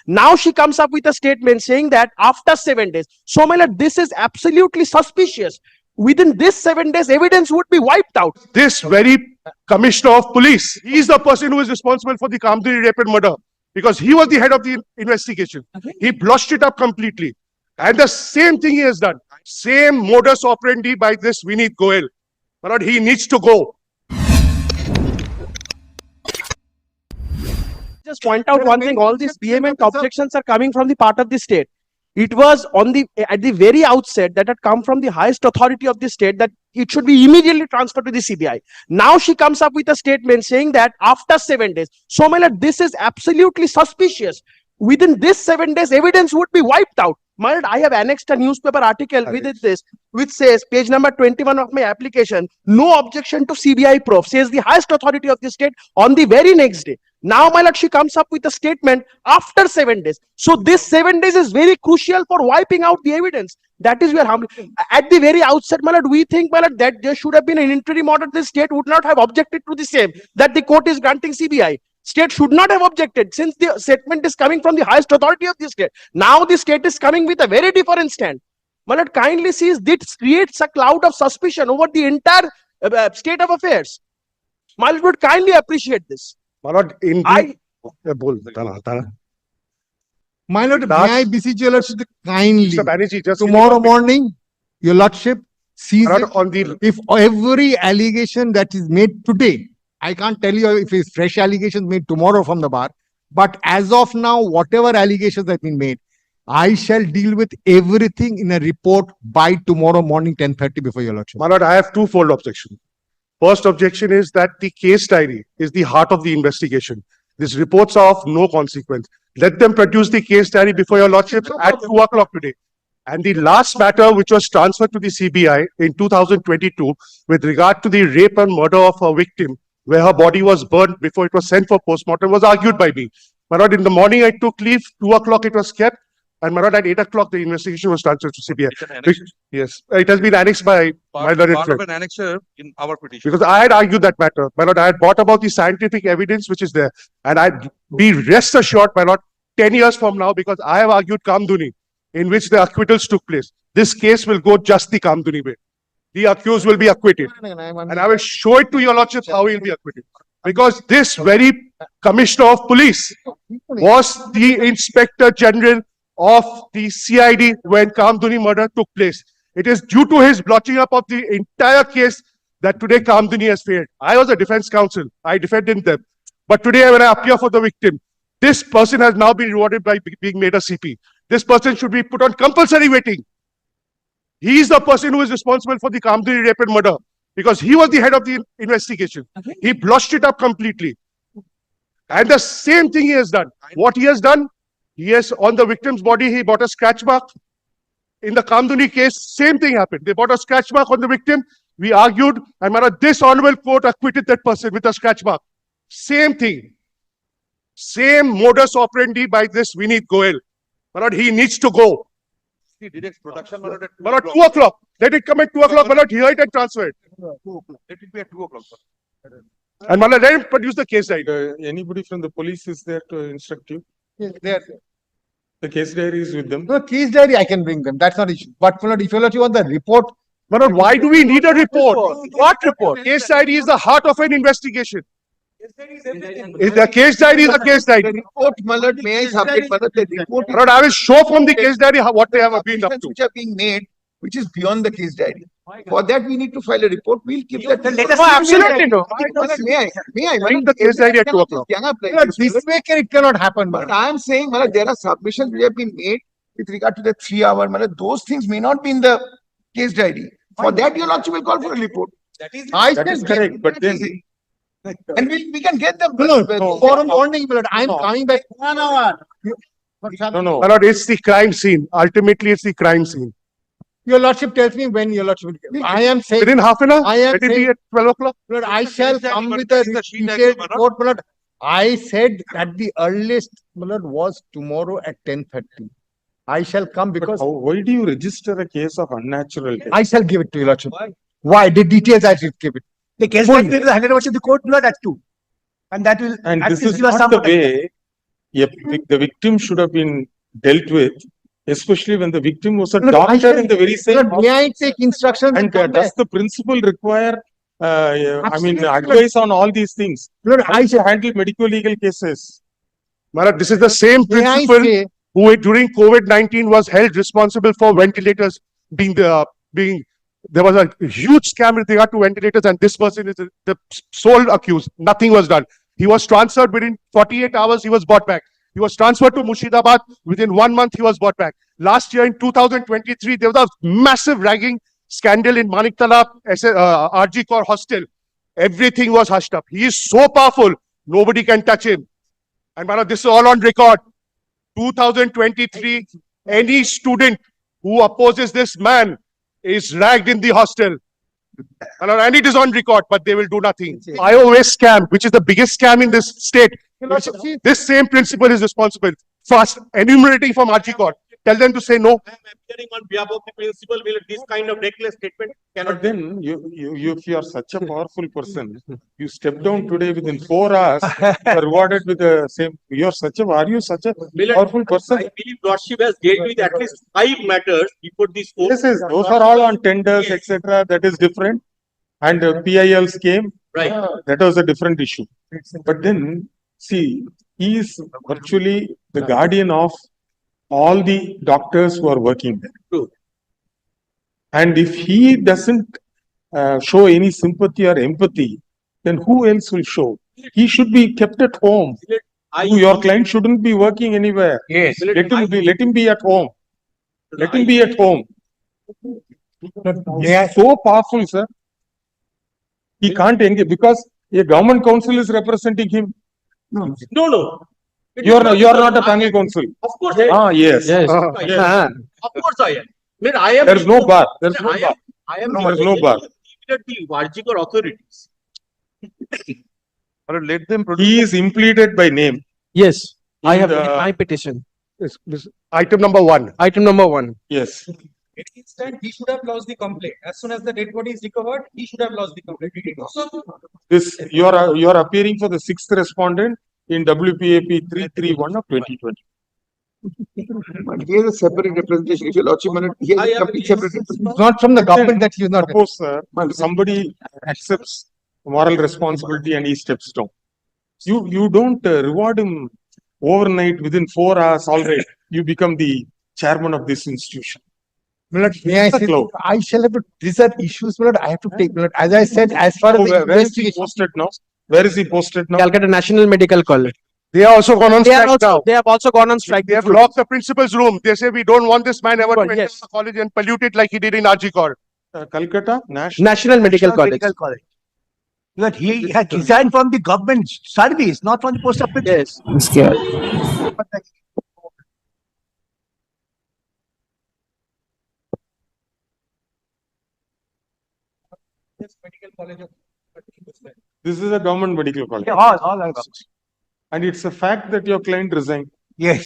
Now she comes up with a statement saying that after 7 days. So, my lord, this is absolutely suspicious. Within this 7 days, evidence would be wiped out. This very commissioner of police, he is the person who is responsible for the Kamdini rape and murder because he was the head of the investigation. He blushed it up completely. And the same thing he has done. Same modus operandi by this Vineet Goel. My lord, he needs to go. Just point out one thing, all these vehement objections are coming from the part of the state. It was at the very outset that had come from the highest authority of the state that it should be immediately transferred to the CBI. Now she comes up with a statement saying that after 7 days. So, my lord, this is absolutely suspicious. Within this 7 days, evidence would be wiped out. My lord, I have annexed a newspaper article with this, which says, page number 21 of my application, no objection to CBI probe, says the highest authority of the state on the very next day. Now, my lord, she comes up with a statement after 7 days. So this 7 days is very crucial for wiping out the evidence. That is where at the very outset, my lord, we think, my lord, that there should have been an interim order. The state would not have objected to the same, that the court is granting CBI. State should not have objected since the statement is coming from the highest authority of the state. Now the state is coming with a very different stand. My lord, kindly sees this creates a cloud of suspicion over the entire state of affairs. My lord would kindly appreciate this. My lord, My lord, may I beseech your lordship kindly, Mr. Banerjee, just tomorrow morning, your lordship sees My it. lord, on the If every allegation that is made today, I can't tell you if it's fresh allegations made tomorrow from the bar, but as of now, whatever allegations have been made, I shall deal with everything in a report by tomorrow morning, 10:30 before your lordship. My lord, I have twofold objection. First objection is that the case diary is the heart of the investigation. These reports are of no consequence. Let them produce the case diary before your lordship at 2 o'clock today. And the last matter which was transferred to the CBI in 2022 with regard to the rape and murder of a victim where her body was burned before it was sent for postmortem was argued by me. My lord, in the morning I took leave, 2 o'clock it was kept. And my lord, at 8 o'clock, the investigation was transferred to CBI. Yes, it has been annexed by my learned Part of friend. an annexure in our petition. Because I had argued that matter. My lord, I had brought about the scientific evidence which is there. And I'd be rest assured, my lord, 10 years from now, because I have argued Kamduni, in which the acquittals took place. This case will go just the Kamduni way. The accused will be acquitted. And I will show it to your lordship how he will be acquitted. Because this very commissioner of police was the inspector general of the CID when Kamduni murder took place. It is due to his blotching up of the entire case that today Kamduni has failed. I was a defense counsel. I defended them. But today when I appear for the victim, this person has now been rewarded by being made a CP. This person should be put on compulsory waiting. He is the person who is responsible for the Kamduni rape and murder because he was the head of the investigation. He blushed it up completely. And the same thing he has done. What he has done, he has on the victim's body, he bought a scratch mark. In the Kamduni case, same thing happened. They bought a scratch mark on the victim. We argued, and this honorable court acquitted that person with a scratch mark. Same thing. Same modus operandi by this Vineet Goel. He needs to go. He directs production. My lord, at 2 o'clock. Let it come at 2 o'clock. Hear it and transfer it. Let it be at 2 o'clock. And let him produce the case diary. Anybody from the police is there to instruct you? Yes, there. The case diary is with them. No, case diary, I can bring them. That's not issue. But my lord, if your lordship want the report, Why do we need a report? What report? Case diary is the heart of an investigation. If the case diary is a case diary. Report, my lord, may I submit, my lord, the report I will show from the case diary what they have been up to. which are being made, which is beyond the case diary. For that, we need to file a report. We'll keep that. Absolutely no. May I? Bring the case diary at 2 o'clock. this way it cannot happen. But I am saying, my lord, there are submissions which have been made with regard to the 3 hour, my lord, those things may not be in the case diary. For that, your lordship will call for a report. That is correct, but then And we can get them. No, tomorrow morning, my lord, I am coming back 1 hour. no. It's the crime scene. Ultimately, it's the crime scene. Your lordship tells me when your lordship will. I am saying, Within half an hour? I am Let it be saying- at 12 o'clock? Lord, I shall come with a This is the sheet detailed actually, report, my lord. I said that the earliest, my lord, was tomorrow at 10:30. I shall come because Why do you register a case of unnatural death? I shall give it to your lordship. Why? The details I should give it. The case Full. diary is handed over to the court, not at 2. And that will. And at this least is give us not some the time. way the victim should have been dealt with, especially when the victim was a Look, I doctor shall- in the very same Lord, may I hospital. take instructions? And does the principal require, I mean, Absolutely. advice on all these things? Lord, How I to shall, handle medical legal cases? My lord, this is the same may I principal say, who during COVID-19 was held responsible for ventilators being there was a huge scam with regard to ventilators, and this person is the sole accused. Nothing was done. He was transferred within 48 hours, he was brought back. He was transferred to Murshidabad. Within 1 month, he was brought back. Last year in 2023, there was a massive ragging scandal in Maniktala rgkar hostel. Everything was hushed up. He is so powerful, nobody can touch him. And my lord, this is all on record. 2023, any student who opposes this man is ragged in the hostel. And it is on record, but they will do nothing. iOS scam, which is the biggest scam in this state. This same principal is responsible. First, enumerating from rgkar. Tell them to say no. I am appearing on behalf of the principal, will this kind of reckless statement But cannot. then if you are such a powerful person, you step down today within 4 hours, you are rewarded with the same, are you such a powerful person? I believe Lordship has dealt with at least 5 matters before this court. Yes, yes, those are all on tenders, etc. That is different. And PILs came, Right. that was a different issue. But then, see, he is virtually the guardian of all the doctors who are working there. True. And if he doesn't show any sympathy or empathy, then who else will show? He should be kept at home. Your client shouldn't be working anywhere. Yes. Let him be at home. Let him be at home. He May I- is so powerful, sir. He can't engage because a government council is representing him. No. You are not a panel council. Of course, I am. Ah, yes. Yes. Yes. Of course I am. I am. There is no bar. There is no I bar. am. I am. No, there is no bar. The Rajikar authorities. Or let them produce. He is implemented by name. Yes, I have the- my petition. This item number 1. Item number 1. Yes. It is that he should have lost the complaint. As soon as the dead body is recovered, he should have lost the complaint. He did not. This, you are appearing for the 6th respondent in WPAP 331 of 2020. But he has a separate representation. If your lordship, my lord, he has I a have complete separate representation. not from the government that he is not. Suppose, sir, somebody accepts moral responsibility and he steps down. You don't reward him overnight within 4 hours, all right, you become the chairman of this institution. My lord, may I It's a say, cloud. I shall have to, these are issues, my lord, I have to take, my lord, as I said, as far as So the where is he investigation. posted now? Where is he posted now? Calcutta National Medical College. They are also gone on They are strike now. they have also gone on strike. They have locked the principal's room. They say we don't want this man ever to enter Yes. the college and pollute it like he did in rgkar. Calcutta National. National Medical College. But he had resigned from the government service, not from the post of principal. Yes. Medical college of. This is a government medical college. All are. And it's a fact that your client resigned. Yes.